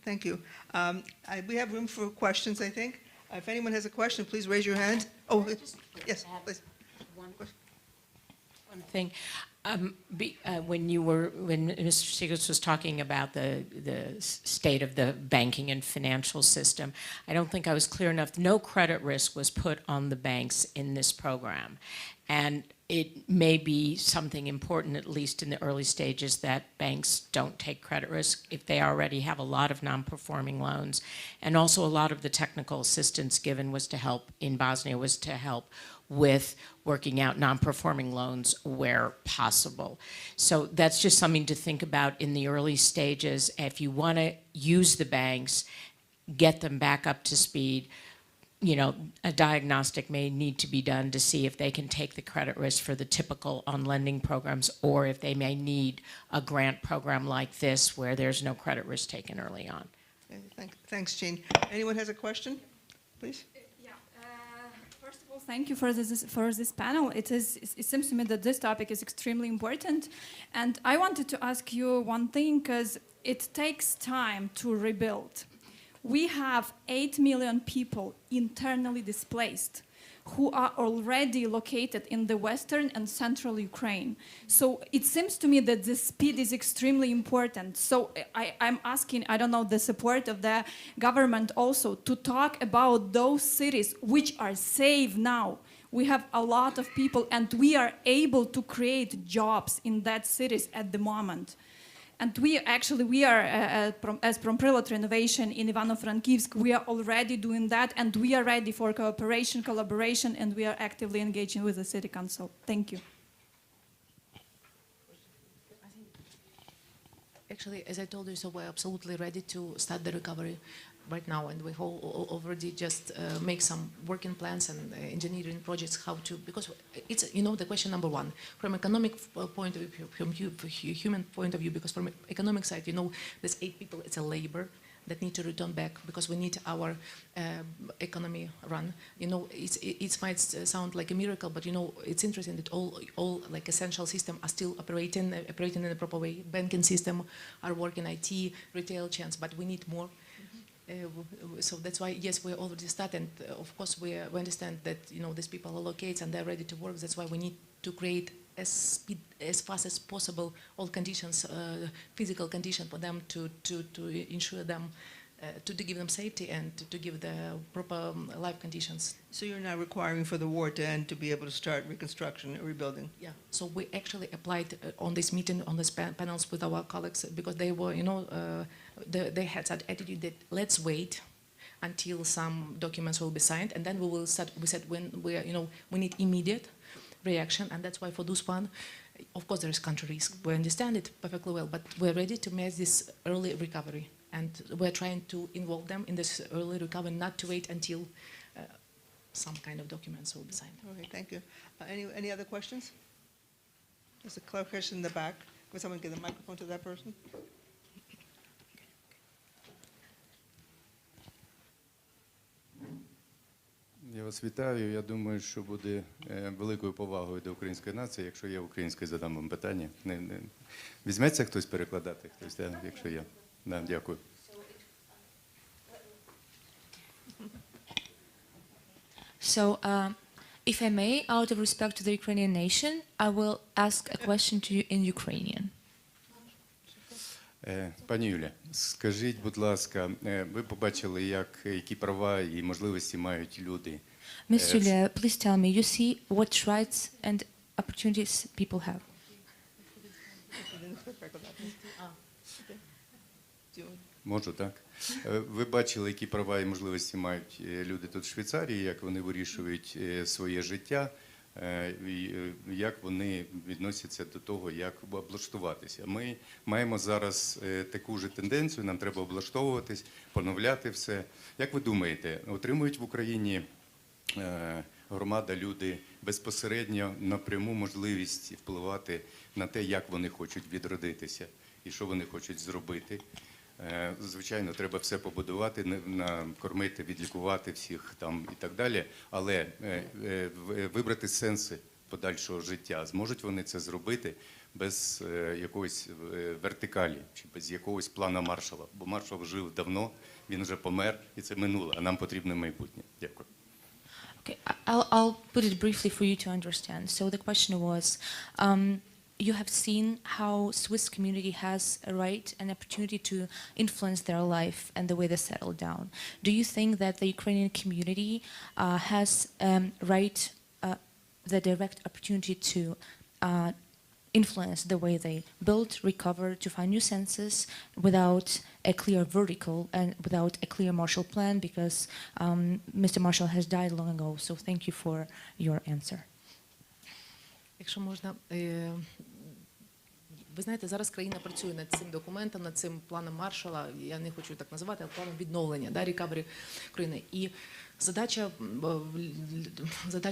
Thank you. We have room for questions, I think. If anyone has a question, please raise your hand. Oh, yes, please. One thing, when Mr. Stiglitz was talking about the state of the banking and financial system, I don't think I was clear enough. No credit risk was put on the banks in this program, and it may be something important, at least in the early stages, that banks don't take credit risk if they already have a lot of non-performing loans, and also a lot of the technical assistance given was to help in Bosnia was to help with working out non-performing loans where possible. So that's just something to think about in the early stages. If you want to use the banks, get them back up to speed, a diagnostic may need to be done to see if they can take the credit risk for the typical on-lending programs, or if they may need a grant program like this where there's no credit risk taken early on. Thanks, Jean. Anyone has a question, please? First of all, thank you for this panel. It seems to me that this topic is extremely important. And I wanted to ask you one thing, because it takes time to rebuild. We have 8 million people internally displaced who are already located in the western and central Ukraine. So it seems to me that the speed is extremely important. So I'm asking, the support of the government also to talk about those cities which are safe now. We have a lot of people, and we are able to create jobs in that cities at the moment. And we are, as Promprylad Renovation in Ivano-Frankivsk, we are already doing that, and we are ready for cooperation, collaboration, and we are actively engaging with the city council. Thank you. Actually, as I told you, so we're absolutely ready to start the recovery right now, and we already just make some working plans and engineering projects because it's, the question number one, from economic point of view, from human point of view, because from economic side, there's 8 people, it's a labor that need to return back because we need our economy run. It might sound like a miracle, but it's interesting that all like essential systems are still operating in a proper way. Banking system are working, IT, retail chains, but we need more. So that's why, yes, we already started. And of course, we understand that these people are located and they're ready to work. That's why we need to create as fast as possible all conditions, physical conditions for them to ensure them, to give them safety and to give the proper life conditions. So you're now requiring for the war to end to be able to start reconstruction and rebuilding? Yeah. So we actually applied on this meeting, on these panels with our colleagues, because they were, they had that attitude that let's wait until some documents will be signed, and then we will start. We said when we need immediate reaction, and that's why for this one, of course, there is country risk. We understand it perfectly well, but we're ready to make this early recovery, and we're trying to involve them in this early recovery, not to wait until some kind of documents will be signed. Okay, thank you. Any other questions? There's a clarification in the back. Would someone give the microphone to that person? Я вас вітаю. Я думаю, що буде великою повагою до української нації, якщо я українською задам вам питання. Візьметься хтось перекладати? Хтось, да? Якщо я. Да, дякую. So, if I may, out of respect to the Ukrainian nation, I will ask a question to you in Ukrainian. Пані Юля, скажіть, будь ласка, ви побачили, які права і можливості мають люди Miss Yulia, please tell me, you see what rights and opportunities people have? Можу, так. Ви бачили, які права і можливості мають люди тут в Швейцарії, як вони вирішують своє життя, і як вони відносяться до того, як облаштуватися. Ми маємо зараз таку ж тенденцію, нам треба облаштовуватись, поновляти все. Як ви думаєте, отримують в Україні громада, люди безпосередньо напряму можливість впливати на те, як вони хочуть відродитися і що вони хочуть зробити? Звичайно, треба все побудувати, накормити, відлікувати всіх там і так далі, але вибрати сенси подальшого життя. Зможуть вони це зробити без якоїсь вертикалі чи без якогось плана Маршалла? Бо Маршалл жив давно, він вже помер, і це минуле, а нам потрібне майбутнє. Дякую. Okay, I'll put it briefly for you to understand. So the question was, you have seen how Swiss community has a right and opportunity to influence their life and the way they settle down. Do you think that the Ukrainian community has right, the direct opportunity to influence the way they build, recover, to find new senses without a clear vertical and without a clear Marshall Plan, because Mr. Marshall has died long ago. So thank you for your answer. Якщо можна, ви знаєте, зараз країна працює над цим документом, над цим планом Маршалла, я не хочу так називати, але планом відновлення, recovery країни. І задача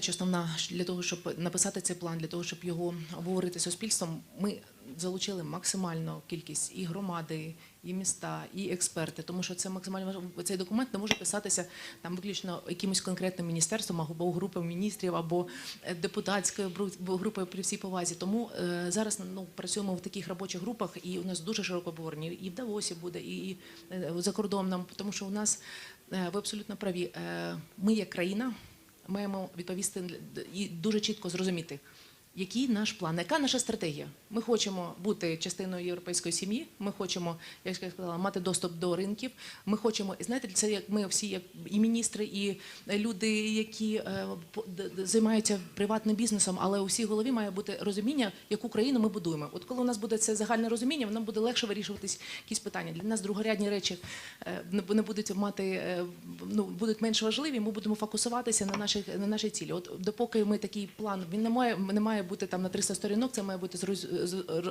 основна для того, щоб написати цей план, для того, щоб його обговорити з суспільством, ми залучили максимальну кількість і громади, і міста, і експерти, тому що це максимально важливо. Цей документ не може писатися там виключно якимось конкретним міністерством або групою міністрів, або депутатською групою при всій повазі. Тому зараз працюємо в таких робочих групах, і у нас дуже широке обговорення. І в Давосі буде, і за кордоном, тому що у нас, ви абсолютно праві, ми як країна маємо відповісти і дуже чітко зрозуміти, який наш план, яка наша стратегія. Ми хочемо бути частиною європейської сім'ї, ми хочемо, як я сказала, мати доступ до ринків, ми хочемо, і знаєте, це як ми всі, як і міністри, і люди, які займаються приватним бізнесом, але у всій голові має бути розуміння, яку країну ми будуємо. От коли у нас буде це загальне розуміння, нам буде легше вирішуватись якісь питання. Для нас другорядні речі не будуть мати, будуть менш важливі, ми будемо фокусуватися на нашій цілі. От допоки ми такий план, він не має бути там на 300 сторінок, це має бути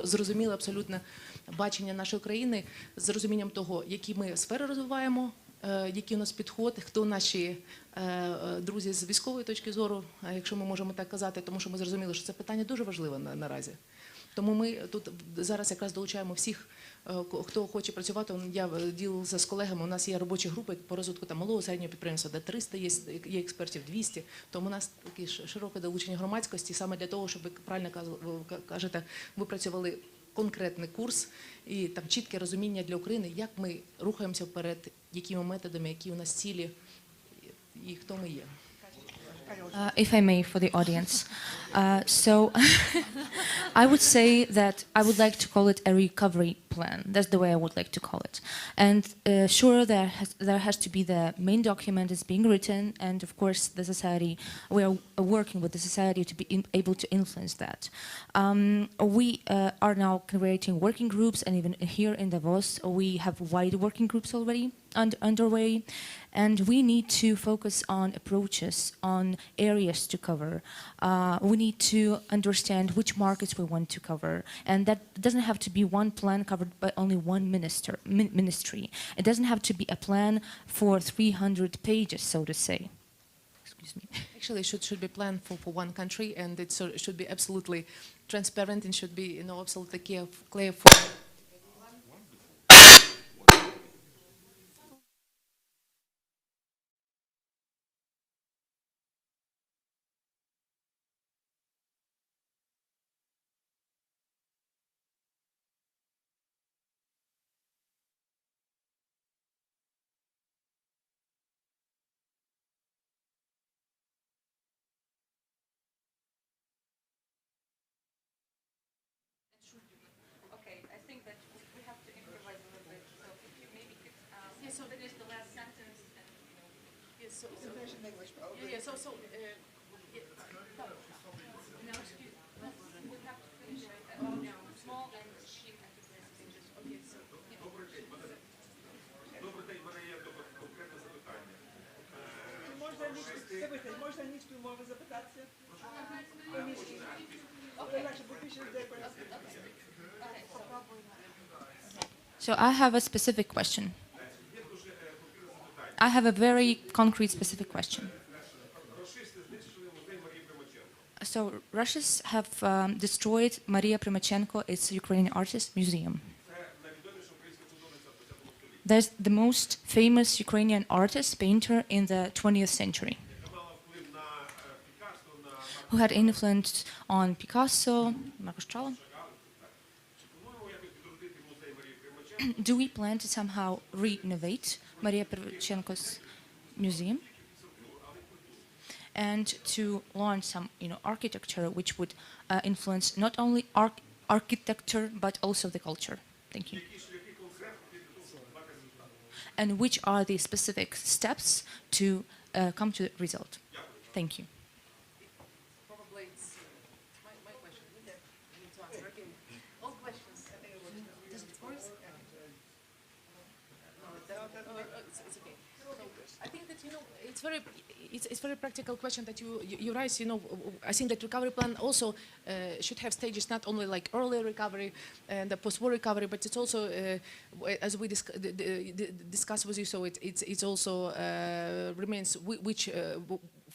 зрозуміле абсолютно бачення нашої країни з розумінням того, які ми сфери розвиваємо, який у нас підход, хто наші друзі з військової точки зору, якщо ми можемо так казати, тому що ми зрозуміли, що це питання дуже важливе наразі. Тому ми тут зараз якраз долучаємо всіх, хто хоче працювати. Я ділилася з колегами, у нас є робочі групи по розвитку там малого середнього підприємства, де 300 є експертів, 200. Тому у нас таке широке долучення громадськості саме для того, щоб, ви правильно кажете, випрацювали конкретний курс і там чітке розуміння для України, як ми рухаємося вперед, якими методами, які у нас цілі і хто ми є. If I may, for the audience. So I would say that I would like to call it a recovery plan. That's the way I would like to call it. And sure, there has to be the main document is being written, and of course the society, we are working with the society to be able to influence that. We are now creating working groups, and even here in Davos, we have wide working groups already underway, and we need to focus on approaches, on areas to cover. We need to understand which markets we want to cover, and that doesn't have to be one plan covered by only one ministry. It doesn't have to be a plan for 300 pages, so to say. Excuse me. Actually, it should be planned for one country, and it should be absolutely transparent and should be, absolutely clear for. Можна англійською мовою запитатися? So I have a specific question. I have a very concrete, specific question. So Russians have destroyed Maria Primachenko, it's a Ukrainian artist, museum. There's the most famous Ukrainian artist, painter in the 20th century, who had influence on Picasso, Marcos Chalo. Do we plan to somehow re-innovate Maria Primachenko's museum and to launch some, architecture which would influence not only architecture but also the culture? Thank you. And which are the specific steps to come to the result? Thank you. Probably it's my question. Okay. I need to answer. Okay. All questions. Does it work? It's okay. So I think that it's very practical question that you raise. I think that recovery plan also should have stages, not only like early recovery and the post-war recovery, but it's also as we discuss with you. So it's also remains which.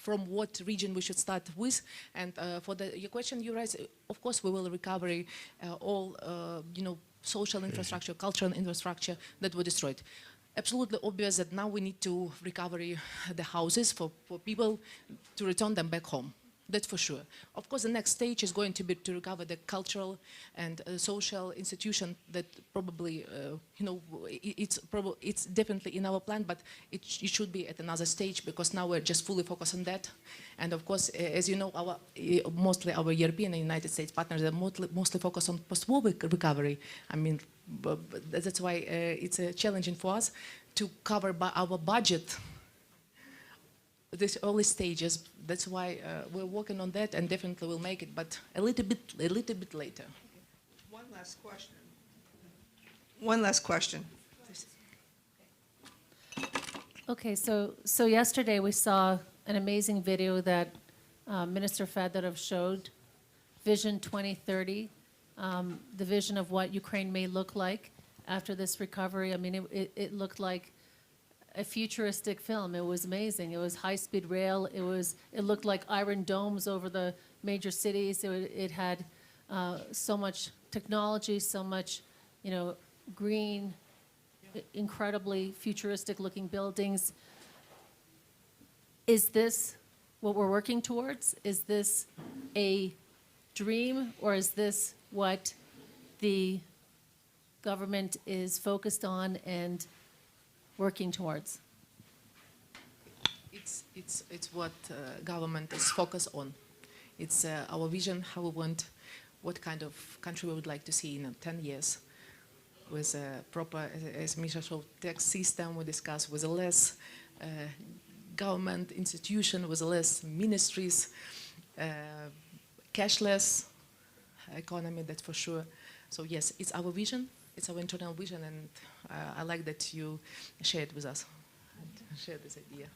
From what region we should start with, and for your question you raise, of course we will recover all social infrastructure, cultural infrastructure that were destroyed. Absolutely obvious that now we need to recover the houses for people to return them back home. That's for sure. Of course, the next stage is going to be to recover the cultural and social institution that probably, it's definitely in our plan, but it should be at another stage because now we're just fully focused on that. And of course, as you know, mostly our European and United States partners are mostly focused on post-war recovery. I mean, that's why it's challenging for us to cover by our budget these early stages. That's why we're working on that and definitely will make it, but a little bit later. One last question. One last question. Okay, so yesterday we saw an amazing video that Minister Fedorov showed, Vision 2030, the vision of what Ukraine may look like after this recovery. I mean, it looked like a futuristic film. It was amazing. It was high-speed rail. It looked like iron domes over the major cities. It had so much technology, so much, green, incredibly futuristic-looking buildings. Is this what we're working towards? Is this a dream, or is this what the government is focused on and working towards? It's what government is focused on. It's our vision, how we want, what kind of country we would like to see in 10 years, with a proper, as Misha showed, tax system we discussed, with a less government institution, with less ministries, cashless economy, that's for sure. So yes, it's our vision. It's our internal vision, and I like that you share it with us and share this idea.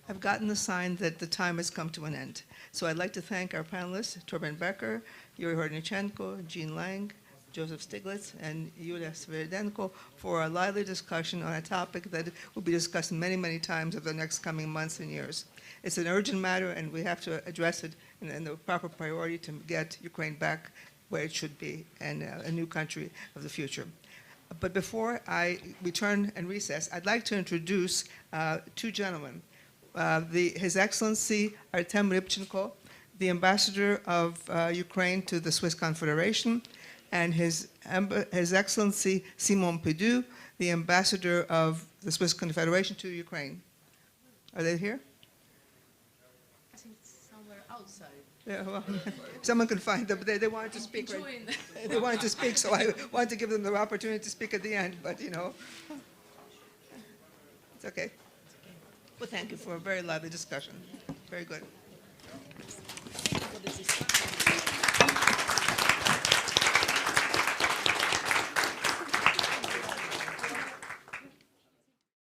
I've gotten the sign that the time has come to an end. So I'd like to thank our panelists, Torben Becker, Yuri Hornichenko, Jean Lang, Joseph Stiglitz, and Yulia Svyrydenko for a lively discussion on a topic that will be discussed many, many times over the next coming months and years. It's an urgent matter, and we have to address it in the proper priority to get Ukraine back where it should be, and a new country of the future. But before I return and recess, I'd like to introduce two gentlemen. His Excellency Artem Rybchenko, the ambassador of Ukraine to the Swiss Confederation, and His Excellency Simon Pidu, the ambassador of the Swiss Confederation to Ukraine. Are they here? I think it's somewhere outside. Yeah, well, someone can find them. They wanted to speak. Right? They wanted to speak, so I wanted to give them the opportunity to speak at the end. But it's okay. Well, thank you for a very lively discussion. Very good.